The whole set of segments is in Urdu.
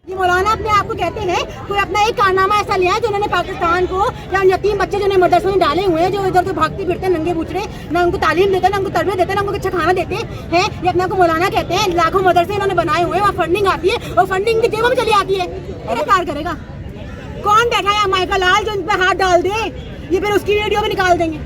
یہ مولانا اپنے آپ کو کہتے ہیں کوئی اپنا ایک کارنامہ ایسا لیا ہے جو انہوں نے پاکستان کو یا یتیم بچے جو مدرسوں میں ڈالے ہوئے ہیں جو ادھر تو بھاگتے پھرتے ہیں ننگے بچڑے، نہ ان کو تعلیم دیتے نہ ان کو تربیت دیتے نہ ان کو اچھا کھانا دیتے ہیں. یہ اپنے کو مولانا کہتے ہیں. لاکھوں مدرسے انہوں نے بنائے ہوئے ہیں، وہاں فنڈنگ آتی ہے اور فنڈنگ کی جیبوں میں چلی آتی ہے. گرفتار کرے گا کون بیٹھا ہے؟ مائیکل لال جو ان پہ ہاتھ ڈال دے یہ پھر اس کی ویڈیو بھی نکال دیں گے.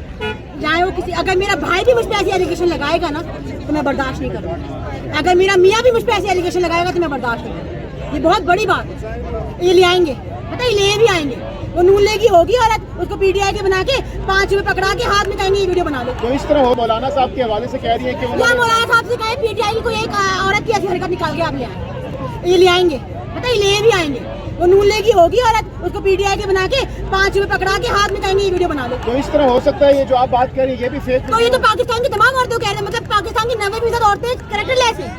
جائے وہ کسی، اگر میرا بھائی بھی مجھ پہ ایسی ایلیگیشن لگائے گا نا تو میں برداشت نہیں کروں گا. اگر میرا میاں بھی مجھ پہ ایسی ایلیگیشن لگائے گا تو میں برداشت نہیں کروں گا. یہ بہت بڑی بات ہے. یہ لے آئیں گے، پتہ یہ لے بھی آئیں گے. وہ نون لے گی ہوگی عورت، اس کو پی ٹی آئی کے بنا کے 5 روپے پکڑا کے ہاتھ میں کہیں گے یہ ویڈیو بنا لو. تو اس طرح ہو مولانا صاحب کے حوالے سے کہہ رہی ہے کہ مولانا صاحب سے کہیں پی ٹی آئی کی کوئی ایک عورت کی ایسی حرکت نکال کے آپ لے آئیں. یہ لے آئیں گے، پتہ یہ لے بھی آئیں گے. وہ نون لے گی ہوگی عورت، اس کو پی ٹی آئی کے بنا کے 5 روپے پکڑا کے ہاتھ میں کہیں گے یہ ویڈیو بنا لو. تو اس طرح ہو سکتا ہے یہ جو آپ بات کر رہی ہیں یہ بھی فیک؟ تو یہ تو پاکستان کی تمام عورتوں کہہ رہے ہیں، مطلب پاکستان کی 90% عورتیں کریکٹر لیس ہیں.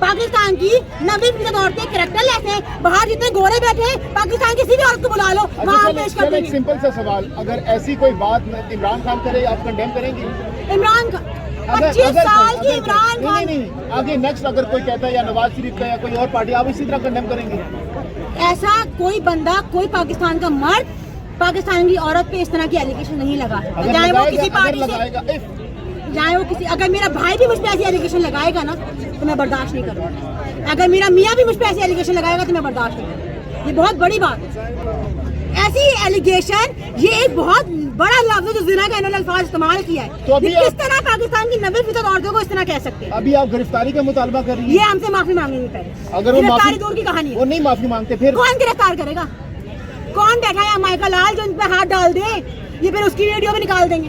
پاکستان کی 90% عورتیں کریکٹر لیس ہیں. باہر جتنے گورے بیٹھے ہیں پاکستان کسی بھی عورت کو بلا لو وہاں پیش کر دیں ایک گے. سمپل سا سوال، اگر ایسی کوئی بات عمران خان کرے آپ کنڈیم کریں گی؟ عمران خان 25 سال کی عمران خان نہیں آگے نیکسٹ اگر کوئی کہتا ہے یا نواز شریف کا یا کوئی اور پارٹی، آپ اسی طرح کنڈیم کریں گے؟ ایسا کوئی بندہ، کوئی پاکستان کا مرد پاکستان کی عورت پہ اس طرح کی ایلیگیشن نہیں لگا. چاہے وہ کسی پارٹی سے، چاہے وہ کسی، اگر میرا بھائی بھی مجھ پہ ایسی ایلیگیشن لگائے گا نا تو میں برداشت نہیں کروں گا. اگر میرا میاں بھی مجھ پہ ایسی ایلیگیشن لگائے گا تو میں برداشت نہیں کروں گا. یہ بہت بڑی بات ہے. ایسی ایلیگیشن، یہ ایک بہت بڑا لفظ ہے جو زنا کا انہوں نے الفاظ استعمال کیا ہے. تو ابھی کس طرح پاکستان کی 90% عورتوں کو اس طرح کہہ سکتے ہیں؟ ابھی آپ گرفتاری کا مطالبہ کر رہی ہیں؟ یہ ہم سے معافی مانگیں گے پہلے. اگر وہ گرفتاری دور کی کہانی ہے. وہ نہیں معافی مانگتے پھر کون گرفتار کرے گا؟ کون بیٹھا ہے مائیکل لال جو ان پہ ہاتھ ڈال دے یہ پھر اس کی ویڈیو بھی نکال دیں گے.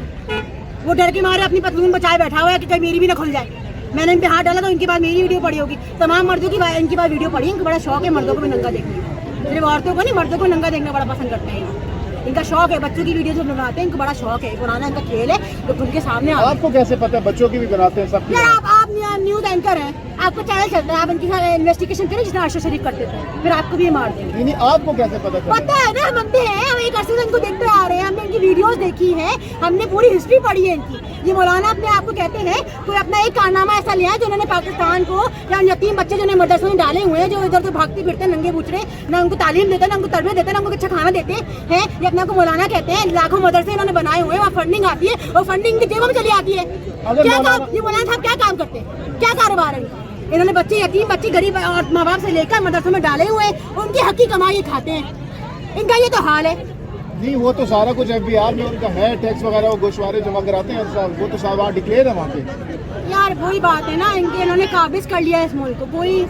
وہ ڈر کے مارے اپنی پتلون بچائے بیٹھا ہوا ہے کہ کہیں میری بھی نہ کھل جائے. میں نے ان پہ ہاتھ ڈالا تو ان کے بعد میری ویڈیو پڑی ہوگی. تمام مردوں کی ان کے بعد ویڈیو پڑی ہے. ان کو بڑا شوق ہے مردوں کو بھی ننگا دیکھنے کا. صرف عورتوں کو نہیں، مردوں کو ننگا دیکھنا بڑا پسند کرتے ہیں. ان کا شوق ہے، بچوں کی ویڈیو جو بناتے ہیں ان کو بڑا شوق ہے. پرانا ان کا کھیل ہے جو خود کے سامنے آتا ہے. آپ کو کیسے پتا؟ بچوں کی بھی بناتے ہیں سب. یار آپ نیوز اینکر ہیں، آپ کو چینل چلتا ہے، آپ ان کی انویسٹیگیشن کریں جس طرح عائشہ شریف کرتے تھے، پھر آپ کو بھی یہ مار دیں گے. نہیں آپ کو کیسے پتا؟ پتہ ہے نا، بندے ہیں، ہم ایک عرصے سے ان کو دیکھتے آ رہے ہیں. ہم نے ان کی ویڈیوز دیکھی ہیں، ہم نے پوری ہسٹری پڑھی ہے ان کی. یہ مولانا اپنے آپ کو کہتے ہیں کوئی اپنا ایک کارنامہ ایسا لیا ہے جو انہوں نے پاکستان کو یا یتیم بچے جو مدرسوں میں ڈالے ہوئے ہیں جو ادھر تو بھاگتے پھرتے ہیں ننگے بچڑے، نہ ان کو تعلیم دیتے نہ ان کو تربیت دیتے نہ ان کو اچھا کھانا دیتے ہیں. یہ اپنے کو مولانا کہتے ہیں. لاکھوں مدرسے انہوں نے بنائے ہوئے ہیں، وہاں فنڈنگ آتی ہے اور فنڈنگ کی جیبوں میں چلی آتی ہے. کیا کام یہ مولانا صاحب کیا کام کرتے ہیں؟ کیا کاروبار ہے؟ انہوں نے بچے یتیم بچے غریب اور ماں باپ سے لے کر مدرسوں میں ڈالے ہوئے ہیں، ان کی حقی کمائی کھاتے ہیں. ان کا یہ تو حال ہے. نہیں وہ تو سارا کچھ ایف بی آر میں ان کا ہے، ٹیکس وغیرہ وہ گوشوارے جمع کراتے ہیں، وہ تو سارا ڈکلیئر ہے وہاں پہ. یار وہی بات ہے نا، انہوں نے قابض کر لیا ہے اس ملک کو. کوئی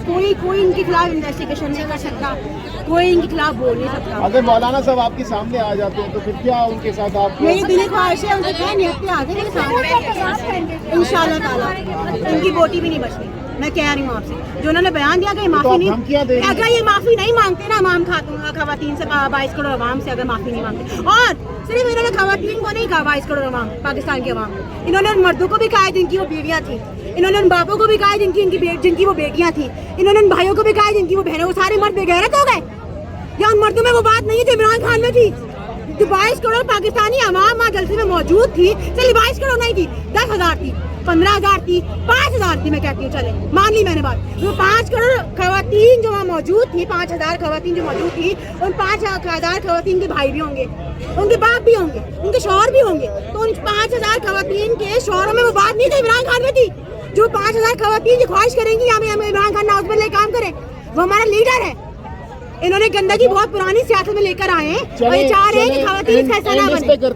ان کے خلاف انویسٹیگیشن نہیں کر سکتا، کوئی ان کے خلاف بول نہیں سکتا. اگر مولانا صاحب آپ کے سامنے آ جاتے ہیں تو پھر کیا ان کے ساتھ آپ؟ میری دلی خواہش ہے ان سے کیا نہیں آ جائے ان شاء اللہ تعالیٰ. ان کی بوٹی بھی نہیں بچتی. میں کہہ رہی ہوں آپ سے، جو انہوں نے بیان دیا کہ یہ معافی نہیں، اگر یہ معافی نہیں مانگتے نا عوام خواتین سے 22 کروڑ عوام سے اگر معافی نہیں مانگتے، اور صرف انہوں نے خواتین کو نہیں کہا 22 کروڑ عوام پاکستان کے عوام، انہوں نے ان مردوں کو بھی کہا جن کی وہ بیویاں تھیں، انہوں نے ان باپوں کو بھی کہا جن کی وہ بیٹیاں تھیں، انہوں نے ان بھائیوں کو بھی کہا جن کی وہ بہنیں. وہ سارے مرد بے غیرت ہو گئے یا ان مردوں میں وہ بات نہیں ہے جو عمران خان میں تھی؟ جو 22 کروڑ پاکستانی عوام وہاں جلسے میں موجود تھی، چلیے 22 کروڑ نہیں تھی، 10,000 تھی، 15,000 تھی، 5,000 تھی. میں کہتی ہوں چلے مان لی میں نے بات. وہ 5 کروڑ خواتین جو وہاں موجود تھی، 5,000 خواتین جو موجود تھی، ان 5,000 خواتین کے بھائی بھی ہوں گے، ان کے باپ بھی ہوں گے، ان کے شوہر بھی ہوں گے. تو ان 5,000 خواتین کے شوہروں میں وہ بات نہیں تھی عمران خان میں تھی. جو 5,000 خواتین جو خواہش کریں گی ہمیں عمران خان ناؤز میں کام کریں، وہ ہمارا لیڈر ہے. انہوں نے گندگی بہت پرانی سیاست میں لے کر آئے ہیں اور یہ چاہ رہے ہیں کہ خواتین فیصلہ نہ بنے.